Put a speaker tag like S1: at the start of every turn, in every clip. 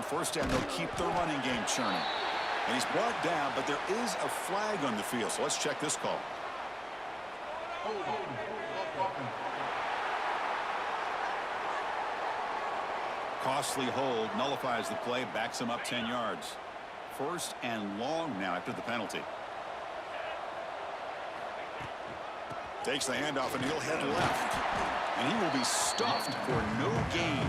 S1: On first down, they'll keep the running game churning. And he's brought down, but there is a flag on the field. So let's check this call. Costly hold nullifies the play, backs him up 10 yards. First and long now after the penalty. Takes the handoff and he'll head left. And he will be stuffed for no gain.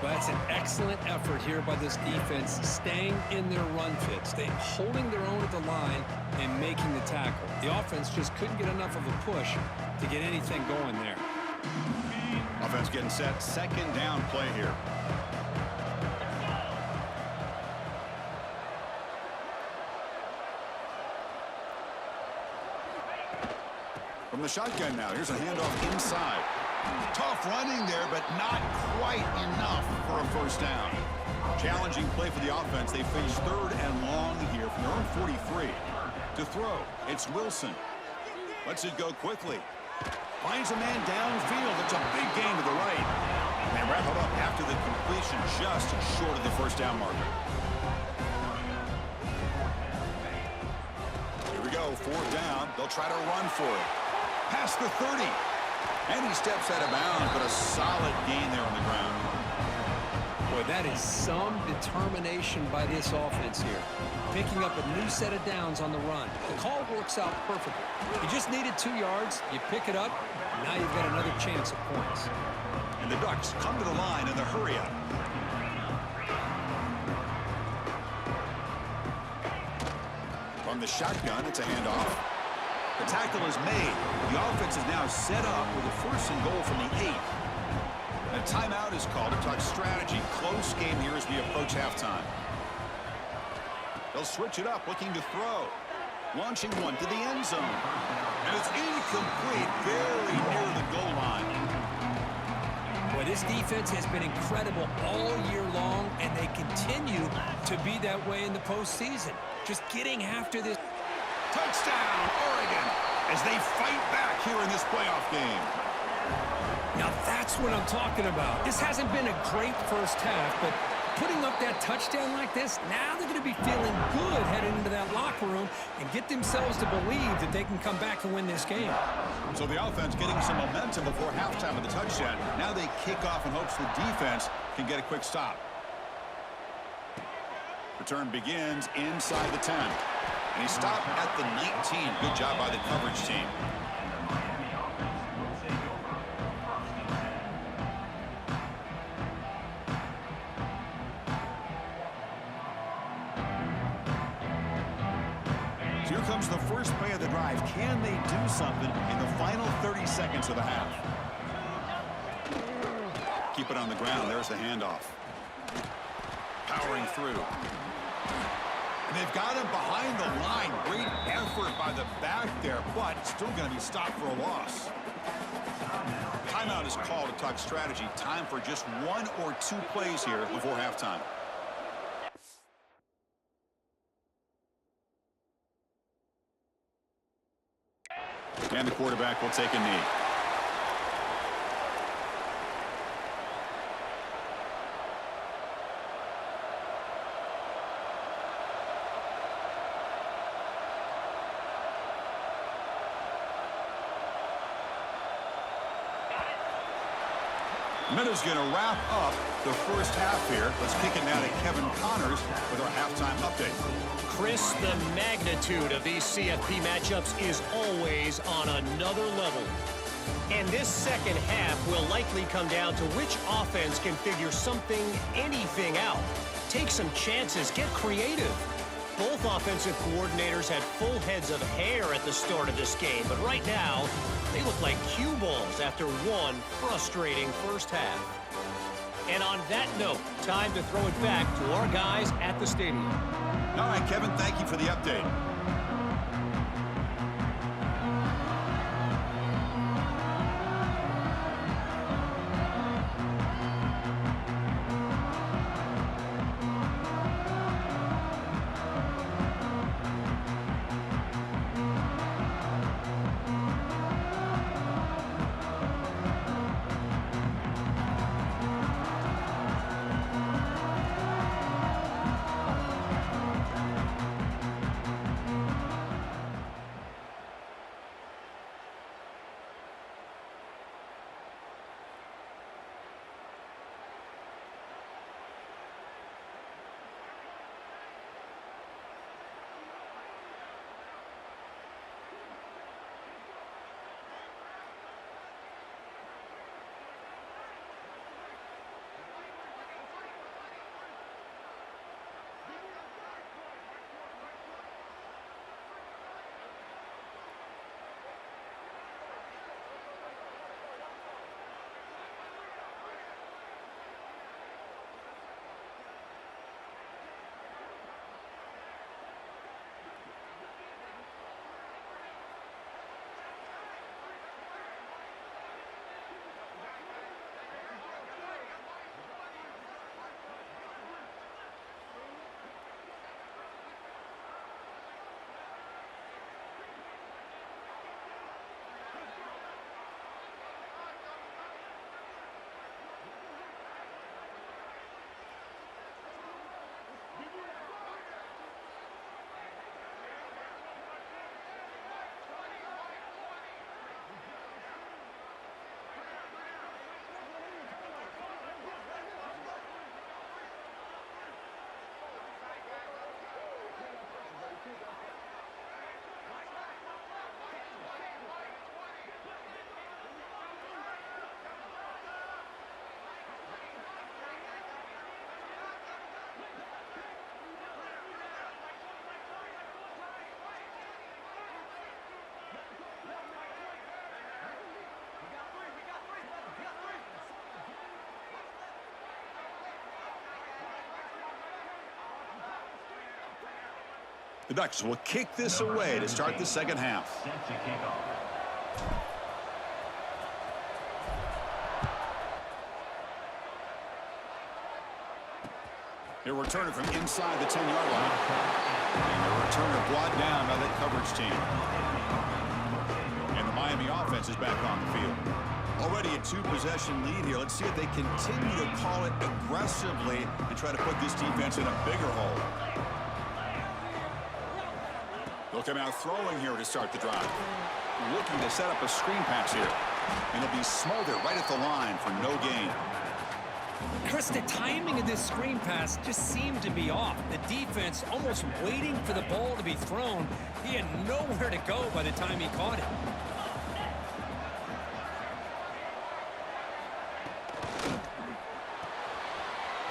S2: Well, that's an excellent effort here by this defense, staying in their run fit, holding their own at the line and making the tackle. The offense just couldn't get enough of a push to get anything going there.
S1: Offense getting set. Second down play here. From the shotgun now. Here's a handoff inside. Tough running there, but not quite enough for a first down. Challenging play for the offense. They face third and long here from their own 43. To throw, it's Wilson. Lets it go quickly. Finds a man downfield. It's a big gain to the right. And they wrap it up after the completion, just short of the first down marker. Here we go, fourth down. They'll try to run for it. Past the 30. And he steps out of bounds, but a solid gain there on the ground.
S2: Boy, that is some determination by this offense here. Picking up a new set of downs on the run. The call works out perfectly. You just needed 2 yards. You pick it up. Now you've got another chance at points.
S1: And the Ducks come to the line in the hurry-up. From the shotgun, it's a handoff. The tackle is made. The offense is now set up with a first and goal from the 8. A timeout is called to talk strategy. Close game here as we approach halftime. They'll switch it up, looking to throw. Launching one to the end zone. And it's incomplete, very near the goal line.
S2: Boy, this defense has been incredible all year long, and they continue to be that way in the postseason. Just getting after this.
S1: Touchdown, Oregon, as they fight back here in this playoff game.
S2: Now that's what I'm talking about. This hasn't been a great first half, but putting up that touchdown like this, now they're going to be feeling good heading into that locker room and get themselves to believe that they can come back and win this game.
S1: So the offense getting some momentum before halftime with the touchdown. Now they kick off in hopes the defense can get a quick stop. Return begins inside the 10. And he stopped at the 19. Good job by the coverage team. So here comes the first play of the drive. Can they do something in the final 30 seconds of the half? Keep it on the ground. There's the handoff. Powering through. And they've got him behind the line. Great effort by the back there, but still going to be stopped for a loss. Timeout is called to talk strategy. Time for just 1 or 2 plays here before halftime. And the quarterback will take a knee. Minutes going to wrap up the first half here. Let's kick it now to Kevin Connors with our halftime update.
S3: Chris, the magnitude of these CFP matchups is always on another level. And this second half will likely come down to which offense can figure something, anything out. Take some chances, get creative. Both offensive coordinators had full heads of hair at the start of this game, but right now, they look like cue balls after one frustrating first half. And on that note, time to throw it back to our guys at the stadium.
S1: All right, Kevin, thank you for the update. The Ducks will kick this away to start the second half. He'll return it from inside the 10-yard line. And the returner brought down by that coverage team. And the Miami offense is back on the field. Already a two-possession lead here. Let's see if they continue to call it aggressively and try to put this defense in a bigger hole. They'll come out throwing here to start the drive. Looking to set up a screen pass here. And it'll be smothered right at the line for no gain.
S2: Chris, the timing of this screen pass just seemed to be off. The defense almost waiting for the ball to be thrown. He had nowhere to go by the time he caught it.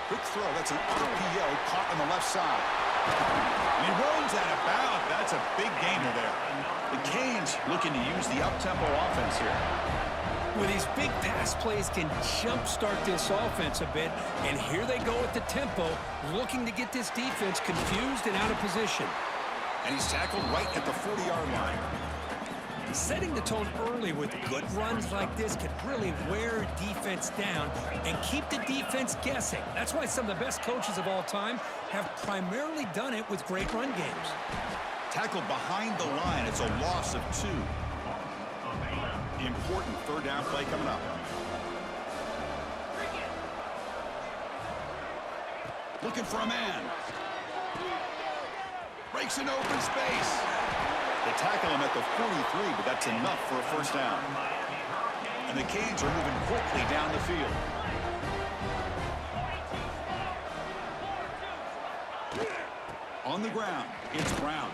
S1: Quick throw. That's an RPO caught on the left side. And he runs that about. That's a big gainer there. The Canes looking to use the up-tempo offense here.
S2: Well, these big pass plays can jumpstart this offense a bit. And here they go at the tempo, looking to get this defense confused and out of position.
S1: And he's tackled right at the 40-yard line.
S2: Setting the tone early with good runs like this can really wear a defense down and keep the defense guessing. That's why some of the best coaches of all time have primarily done it with great run games.
S1: Tackled behind the line. It's a loss of 2. Important third down play coming up. Looking for a man. Breaks an open space. They tackle him at the 43, but that's enough for a first down. And the Canes are moving quickly down the field. On the ground, it's Brown.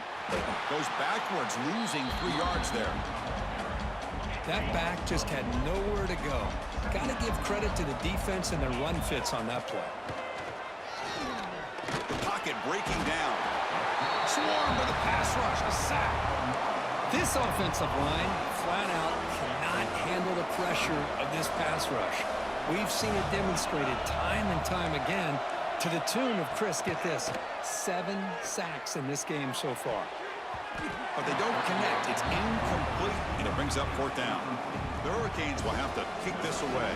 S1: Goes backwards, losing 3 yards there.
S2: That back just had nowhere to go. Got to give credit to the defense and their run fits on that play.
S1: The pocket breaking down. Swarmed by the pass rush. A sack.
S2: This offensive line, flat out, cannot handle the pressure of this pass rush. We've seen it demonstrated time and time again to the tune of, Chris, get this, 7 sacks in this game so far.
S1: But they don't connect. It's incomplete, and it brings up 4th down. The Hurricanes will have to kick this away.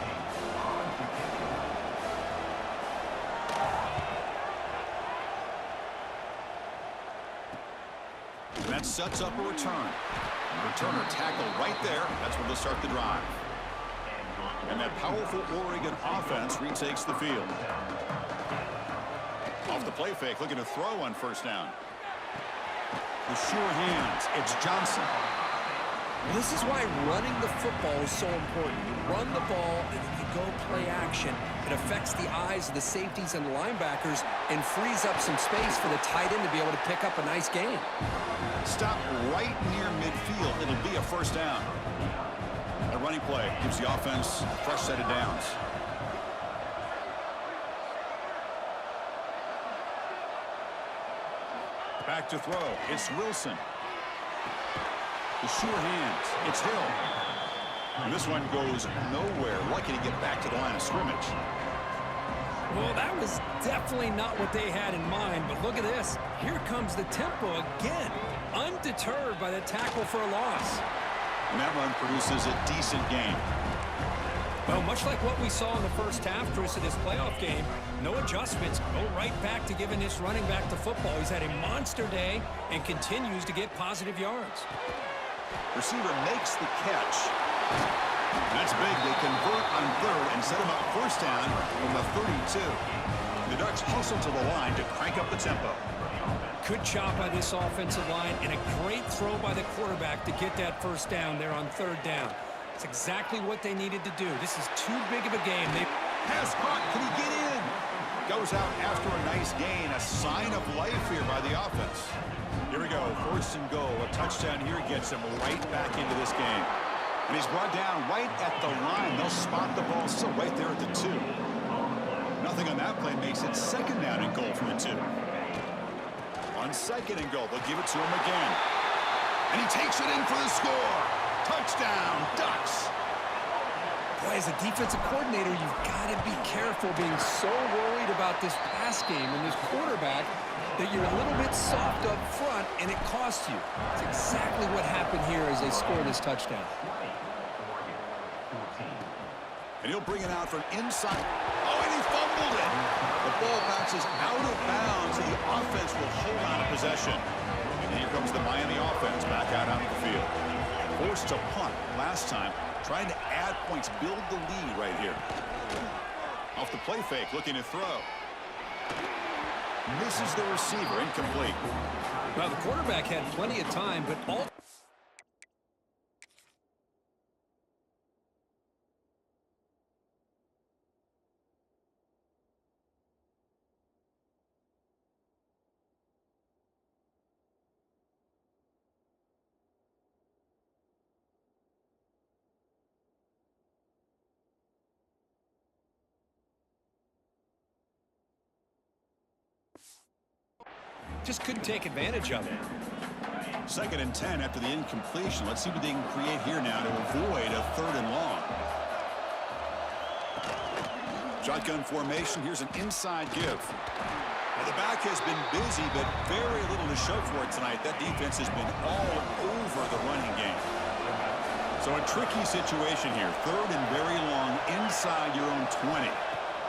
S1: And that sets up a return. Returner tackled right there. That's where they'll start the drive. And that powerful Oregon offense retakes the field. Off the play fake, looking to throw on first down. The sure hands. It's Johnson.
S2: This is why running the football is so important. You run the ball, and then you go play action. It affects the eyes of the safeties and linebackers and frees up some space for the tight end to be able to pick up a nice gain.
S1: Stop right near midfield. It'll be a first down. A running play gives the offense a fresh set of downs. Back to throw. It's Wilson. The sure hands. It's Hill. And this one goes nowhere. Lucky to get back to the line of scrimmage.
S2: Well, that was definitely not what they had in mind, but look at this. Here comes the tempo again, undeterred by the tackle for a loss.
S1: And that run produces a decent gain.
S2: Well, much like what we saw in the first half, Chris, of this playoff game, no adjustments. Go right back to giving this running back the football. He's had a monster day and continues to get positive yards.
S1: Receiver makes the catch. That's big. They convert on third and set him up first down from the 32. The Ducks hustle to the line to crank up the tempo.
S2: Good job by this offensive line and a great throw by the quarterback to get that first down there on third down. It's exactly what they needed to do. This is too big of a game.
S1: Pass caught. Can he get in? Goes out after a nice gain. A sign of life here by the offense. Here we go. First and goal. A touchdown here gets him right back into this game. And he's brought down right at the line. They'll spot the ball still right there at the 2. Nothing on that play makes it second down and goal from the 2. On second and goal, they'll give it to him again. And he takes it in for the score. Touchdown, Ducks.
S2: Boy, as a defensive coordinator, you've got to be careful being so worried about this pass game and this quarterback that you're a little bit soft up front, and it costs you. It's exactly what happened here as they scored this touchdown.
S1: And he'll bring it out from inside. Oh, and he fumbled it. The ball bounces out of bounds, and the offense will hold on to possession. And here comes the Miami offense back out onto the field. Forced to punt last time, trying to add points, build the lead right here. Off the play fake, looking to throw. Misses the receiver, incomplete.
S2: Well, the quarterback had plenty of time, but all... just couldn't take advantage of it.
S1: 2nd and 10 after the incompletion. Let's see what they can create here now to avoid a 3rd and long. Shotgun formation. Here's an inside give. Well, the back has been busy, but very little to show for it tonight. That defense has been all over the running game. So a tricky situation here. 3rd and very long inside your own 20.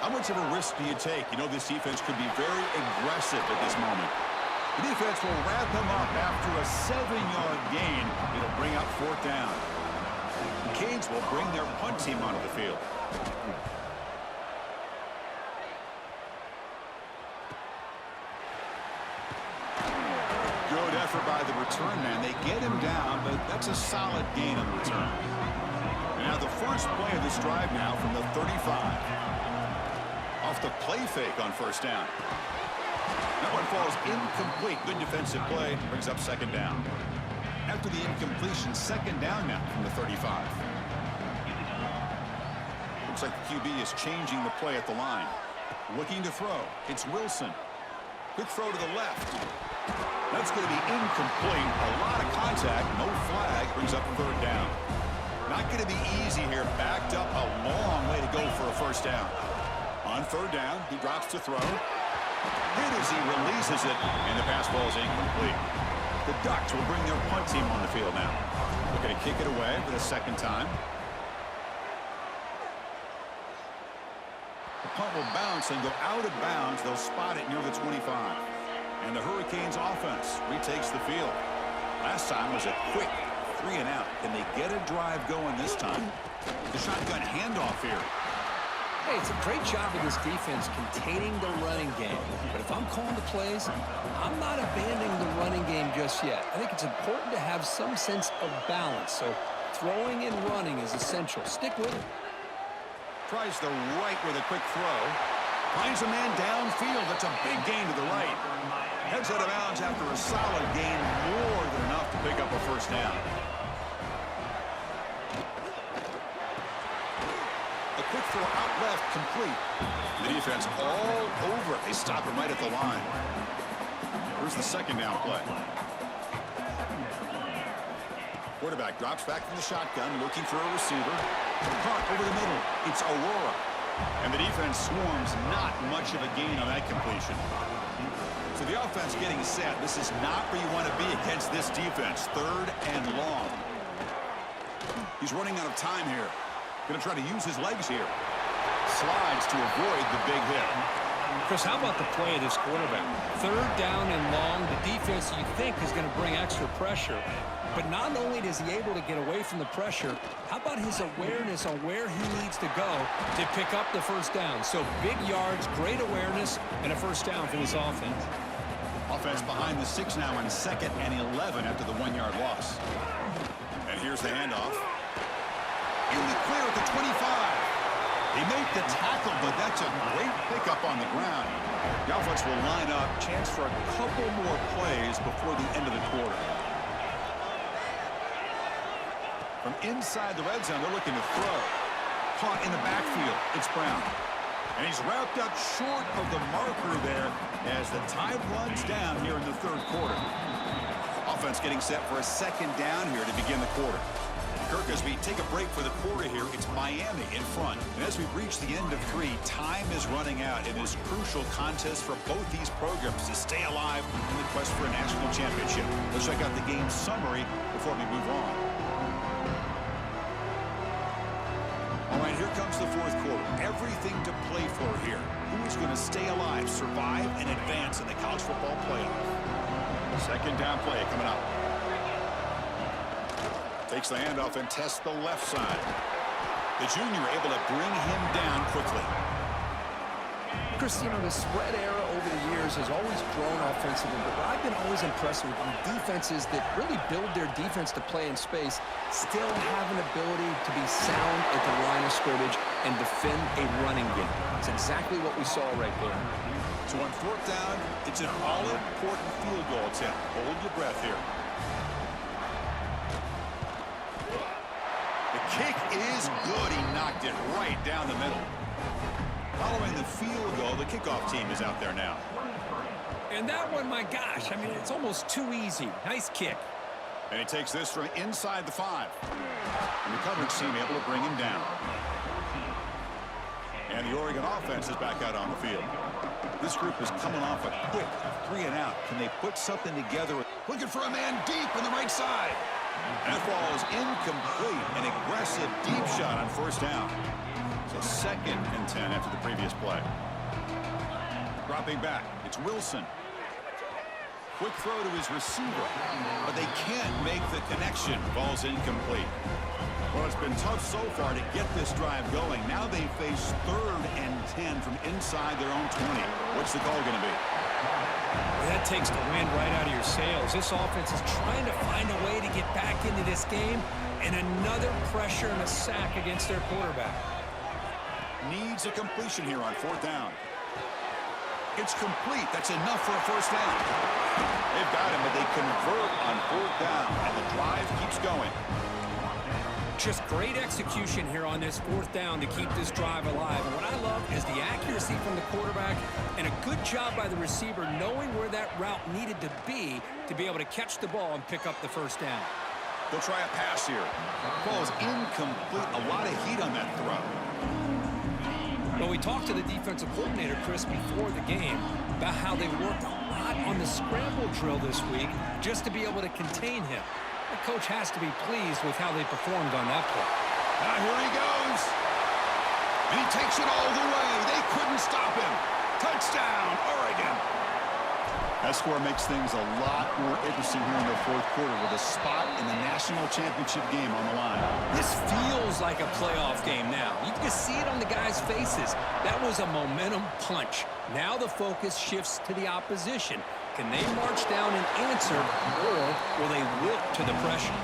S1: How much of a risk do you take? You know this defense could be very aggressive at this moment. The defense will wrap him up after a 7-yard gain. It'll bring up 4th down. The Canes will bring their punt team onto the field. Good effort by the return man. They get him down, but that's a solid gain on the return. Now the first play of this drive now from the 35. Off the play fake on 1st down. That one falls incomplete. Good defensive play. Brings up 2nd down. After the incompletion, 2nd down now from the 35. Looks like the QB is changing the play at the line. Looking to throw. It's Wilson. Quick throw to the left. That's going to be incomplete. A lot of contact. No flag. Brings up 3rd down. Not going to be easy here. Backed up a long way to go for a 1st down. On 3rd down, he drops to throw. Hit as he releases it, and the pass falls incomplete. The Ducks will bring their punt team on the field now. Looking to kick it away for the 2nd time. The punt will bounce and go out of bounds. They'll spot it near the 25. And the Hurricanes offense retakes the field. Last time was a quick 3 and out. Can they get a drive going this time? The shotgun handoff here.
S2: Hey, it's a great job of this defense containing the running game. But if I'm calling the plays, I'm not abandoning the running game just yet. I think it's important to have some sense of balance. So throwing and running is essential. Stick with it.
S1: Tries the right with a quick throw. Finds a man downfield. That's a big gain to the right. Heads out of bounds after a solid gain, more than enough to pick up a 1st down. A quick throw out left, complete. The defense all over it. They stop him right at the line. Here's the 2nd down play. Quarterback drops back from the shotgun, looking for a receiver. Caught over the middle. It's Aurora. And the defense swarms. Not much of a gain on that completion. So the offense getting set. This is not where you want to be against this defense. 3rd and long. He's running out of time here. Going to try to use his legs here. Slides to avoid the big hit.
S2: Chris, how about the play of this quarterback? 3rd down and long. The defense, you think, is going to bring extra pressure. But not only is he able to get away from the pressure, how about his awareness on where he needs to go to pick up the 1st down? So big yards, great awareness, and a 1st down for this offense.
S1: Offense behind the 6 now on 2nd and 11 after the 1-yard loss. And here's the handoff. In the clear at the 25. They make the tackle, but that's a great pickup on the ground. The offense will line up. Chance for a couple more plays before the end of the quarter. From inside the red zone, they're looking to throw. Caught in the backfield. It's Brown. And he's wrapped up short of the marker there as the tide runs down here in the 3rd quarter. Offense getting set for a 2nd down here to begin the quarter. Kirk, as we take a break for the quarter here, it's Miami in front. And as we reach the end of 3, time is running out in this crucial contest for both these programs to stay alive in the quest for a national championship. Let's check out the game summary before we move on. All right, here comes the fourth quarter. Everything to play for here. Who is going to stay alive, survive, and advance in the college football playoff? Second down play coming up. Takes the handoff and tests the left side. The junior able to bring him down quickly.
S2: Chris, you know, the spread era over the years has always grown offensively, but I've been always impressed with defenses that really build their defense to play in space, still have an ability to be sound at the line of scrimmage and defend a running game. It's exactly what we saw right there.
S1: So on fourth down, it's an all-important field goal attempt. Hold your breath here. The kick is good. He knocked it right down the middle. Following the field goal, the kickoff team is out there now.
S2: And that one, my gosh, I mean, it's almost too easy. Nice kick.
S1: And he takes this from inside the 5. And the coverage team able to bring him down. And the Oregon offense is back out on the field. This group is coming off a quick 3 and out. Can they put something together? Looking for a man deep on the right side. That ball is incomplete. An aggressive deep shot on first down. So 2nd and 10 after the previous play. Dropping back, it's Wilson. Quick throw to his receiver, but they can't make the connection. Ball's incomplete. Well, it's been tough so far to get this drive going. Now they face 3rd and 10 from inside their own 20. What's the call going to be?
S2: Well, that takes the wind right out of your sails. This offense is trying to find a way to get back into this game, and another pressure and a sack against their quarterback.
S1: Needs a completion here on 4th down. It's complete. That's enough for a first down. They've got him, but they convert on 4th down, and the drive keeps going.
S2: Just great execution here on this 4th down to keep this drive alive. And what I love is the accuracy from the quarterback and a good job by the receiver knowing where that route needed to be able to catch the ball and pick up the first down.
S1: They'll try a pass here. Ball is incomplete. A lot of heat on that throw.
S2: Well, we talked to the defensive coordinator, Chris, before the game about how they worked a lot on the scramble drill this week just to be able to contain him. The coach has to be pleased with how they performed on that play.
S1: Here he goes. And he takes it all the way. They couldn't stop him. Touchdown, Oregon. That score makes things a lot more interesting here in the fourth quarter with a spot in the national championship game on the line.
S2: This feels like a playoff game now. You can see it on the guys' faces. That was a momentum punch. Now the focus shifts to the opposition. Can they march down and answer, or will they wilt to the pressure?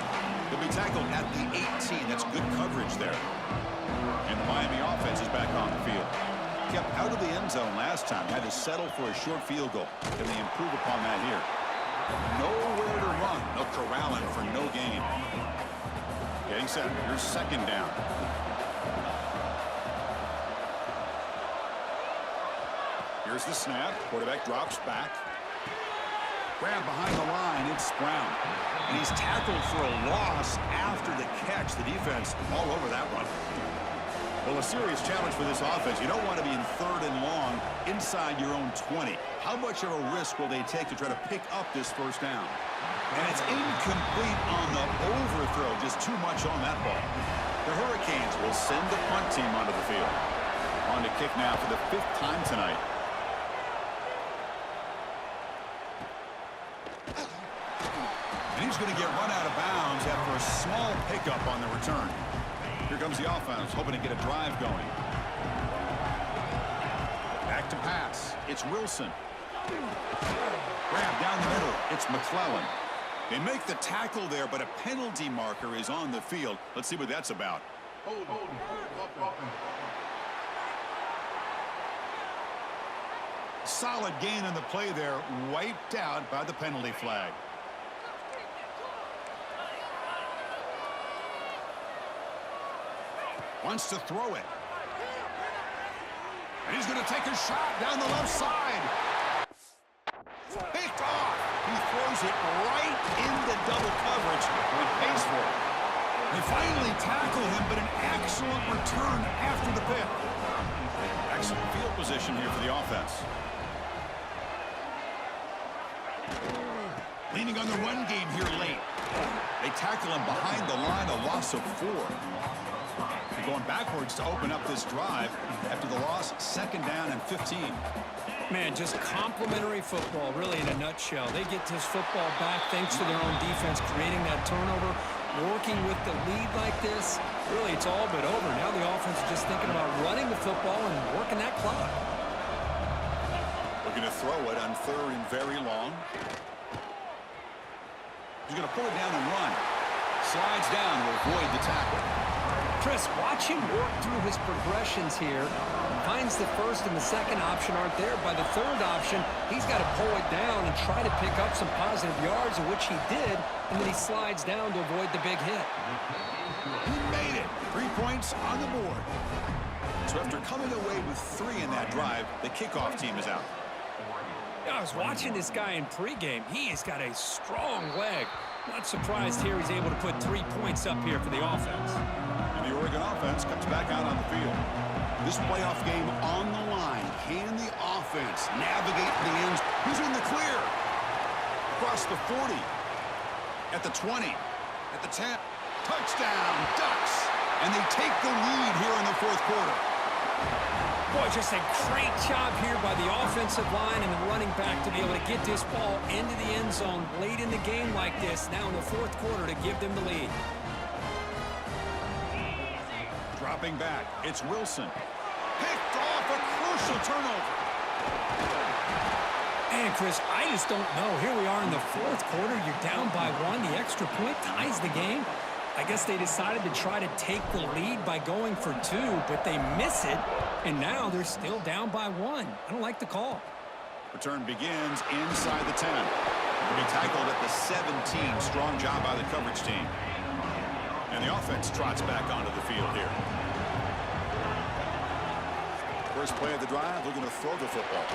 S1: They'll be tackled at the 18. That's good coverage there. And the Miami offense is back on the field. Kept out of the end zone last time. Had to settle for a short field goal. Can they improve upon that here? Nowhere to run. No corralling for no gain. Getting set. Here's 2nd down. Here's the snap. Quarterback drops back. Grab behind the line. It's Brown. And he's tackled for a loss after the catch. The defense all over that one. Well, a serious challenge for this offense. You don't want to be in 3rd and long inside your own 20. How much of a risk will they take to try to pick up this first down? And it's incomplete on the overthrow. Just too much on that ball. The Hurricanes will send the punt team onto the field. On to kick now for the 5th time tonight. And he's going to get run out of bounds after a small pickup on the return. Here comes the offense, hoping to get a drive going. Back to pass. It's Wilson. Grab down the middle. It's McClellan. They make the tackle there, but a penalty marker is on the field. Let's see what that's about. Solid gain on the play there, wiped out by the penalty flag. Wants to throw it. And he's going to take a shot down the left side. Picked off. He throws it right into double coverage and pays for it. They finally tackle him, but an excellent return after the pick. Excellent field position here for the offense. Leaning on the run game here late. They tackle him behind the line, a loss of 4. They're going backwards to open up this drive after the loss, 2nd down and 15.
S2: Man, just complimentary football, really, in a nutshell. They get this football back thanks to their own defense, creating that turnover, working with the lead like this. Really, it's all but over. Now the offense is just thinking about running the football and working that clock.
S1: Looking to throw it on 3rd and very long. He's going to pull it down and run. Slides down to avoid the tackle.
S2: Chris, watch him work through his progressions here. Finds the 1st and the 2nd option aren't there. By the 3rd option, he's got to pull it down and try to pick up some positive yards, of which he did, and then he slides down to avoid the big hit.
S1: He made it. 3 points on the board. So after coming away with 3 in that drive, the kickoff team is out.
S2: I was watching this guy in pregame. He has got a strong leg. Not surprised here he's able to put 3 points up here for the offense.
S1: And the Oregon offense comes back out on the field. This playoff game on the line. Can the offense navigate the ends? Who's in the clear? Across the 40. At the 20. At the 10. Touchdown, Ducks. And they take the lead here in the 4th quarter.
S2: Boy, just a great job here by the offensive line and the running back to be able to get this ball into the end zone late in the game like this, now in the 4th quarter, to give them the lead.
S1: Dropping back, it's Wilson. Picked off, a crucial turnover.
S2: And, Chris, I just don't know. Here we are in the 4th quarter. You're down by 1. The extra point ties the game. I guess they decided to try to take the lead by going for 2, but they miss it, and now they're still down by 1. I don't like the call.
S1: Return begins inside the 10. Will be tackled at the 17. Strong job by the coverage team. And the offense trots back onto the field here. First play of the drive, looking to throw the football.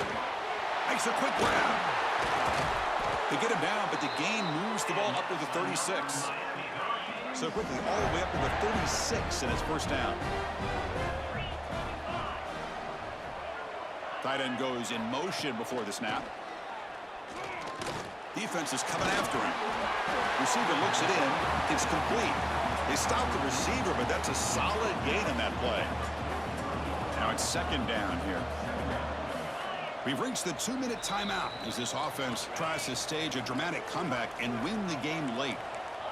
S1: Makes a quick grab. They get him down, but the gain moves the ball up to the 36. So quickly, all the way up to the 36 in his first down. Tight end goes in motion before the snap. Defense is coming after him. Receiver looks it in. It's complete. They stop the receiver, but that's a solid gain in that play. Now it's 2nd down here. We've reached the 2-minute timeout as this offense tries to stage a dramatic comeback and win the game late.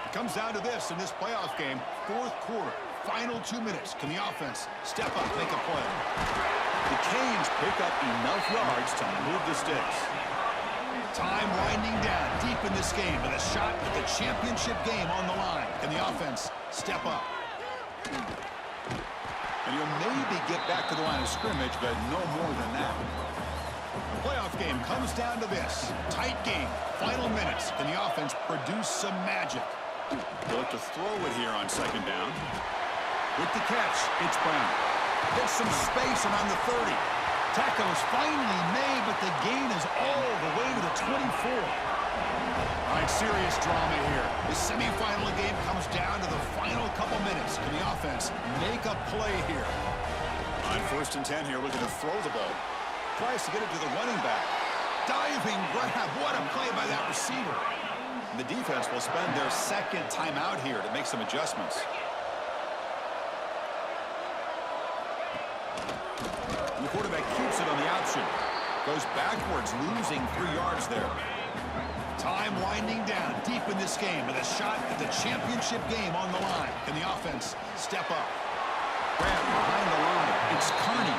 S1: It comes down to this in this playoff game, 4th quarter, final 2 minutes. Can the offense step up, make a play? The Canes pick up enough yards to move the sticks. Time winding down deep in this game with a shot at the championship game on the line. Can the offense step up? And he'll maybe get back to the line of scrimmage, but no more than that. The playoff game comes down to this. Tight game, final minutes. Can the offense produce some magic? They'll look to throw it here on 2nd down. With the catch, it's Brown. Gets some space and on the 30. Tackle is finally made, but the gain is all the way to the 24. All right, serious drama here. The semifinal game comes down to the final couple minutes. Can the offense make a play here? On 1st and 10 here, looking to throw the ball. Tries to get it to the running back. Diving grab. What a play by that receiver. The defense will spend their 2nd timeout here to make some adjustments. And the quarterback keeps it on the option. Goes backwards, losing 3 yards there. Time winding down deep in this game with a shot at the championship game on the line. Can the offense step up? Grab behind the line. It's Kearney.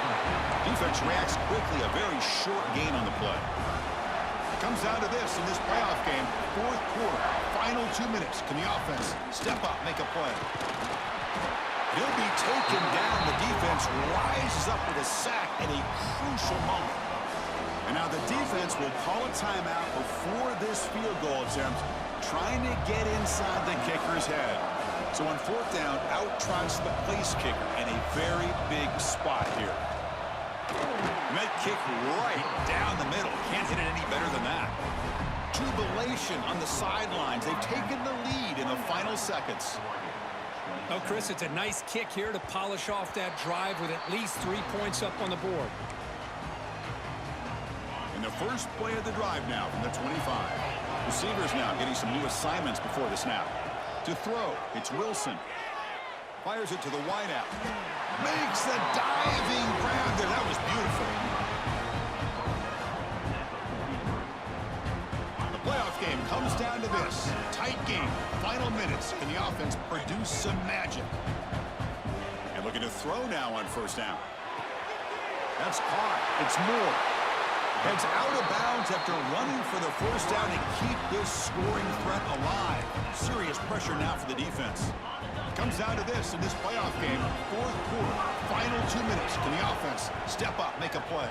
S1: Defense reacts quickly. A very short gain on the play. It comes down to this in this playoff game. 4th quarter. Final 2 minutes. Can the offense step up, make a play? He'll be taken down. The defense rises up with a sack at a crucial moment. And now the defense will call a timeout before this field goal attempt, trying to get inside the kicker's head. So on 4th down, out trots the place kicker in a very big spot here. And that kick right down the middle. Can't hit it any better than that. Jubilation on the sidelines. They've taken the lead in the final seconds.
S2: Oh, Chris, it's a nice kick here to polish off that drive with at least 3 points up on the board.
S1: In the first play of the drive now from the 25. Receivers now getting some new assignments before the snap. To throw, it's Wilson. Fires it to the wideout. Makes the diving grab there. That was beautiful. The playoff game comes down to this. Tight game. Final minutes. Can the offense produce some magic? And looking to throw now on first down. That's caught. It's Moore. Heads out of bounds after running for the first down to keep this scoring threat alive. Serious pressure now for the defense. Comes down to this in this playoff game. Fourth quarter, final 2 minutes. Can the offense step up, make a play?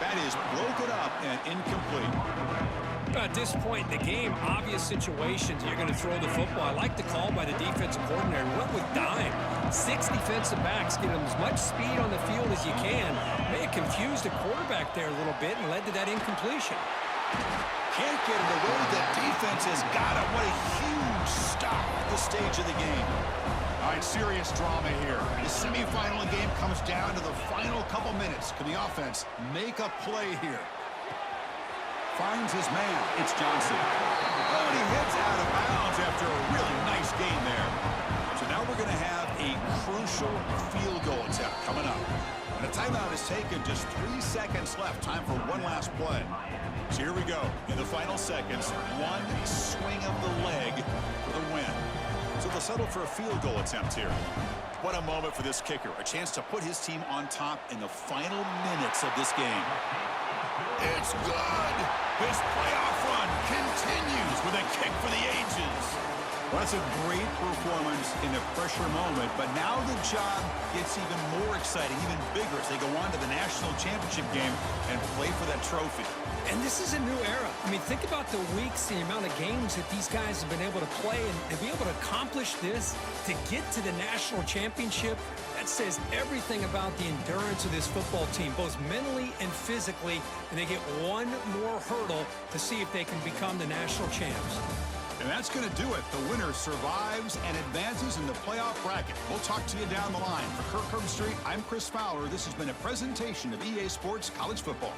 S1: That is broken up and incomplete.
S2: At this point in the game, obvious situations, you're going to throw the football. I like the call by the defensive coordinator. Went with dime. 6 defensive backs, get them as much speed on the field as you can. May have confused the quarterback there a little bit and led to that incompletion.
S1: Can't get it away. The defense has got it. What a huge stop at this stage of the game. All right, serious drama here. The semifinal game comes down to the final couple minutes. Can the offense make a play here? Finds his man. It's Johnson. Oh, and he heads out of bounds after a really nice gain there. So now we're going to have a crucial field goal attempt coming up. And a timeout is taken. Just 3 seconds left. Time for one last play. So here we go. In the final seconds, one swing of the leg for the win. So they'll settle for a field goal attempt here. What a moment for this kicker. A chance to put his team on top in the final minutes of this game. It's good. His playoff run continues with a kick for the ages. Well, that's a great performance in a pressure moment, but now the job gets even more exciting, even bigger as they go on to the national championship game and play for that trophy.
S2: And this is a new era. I mean, think about the weeks, the amount of games that these guys have been able to play and be able to accomplish this, to get to the national championship. That says everything about the endurance of this football team, both mentally and physically, and they get one more hurdle to see if they can become the national champs.
S1: And that's going to do it. The winner survives and advances in the playoff bracket. We'll talk to you down the line. For Kirk Herbstreit, I'm Chris Fowler. This has been a presentation of EA Sports College Football.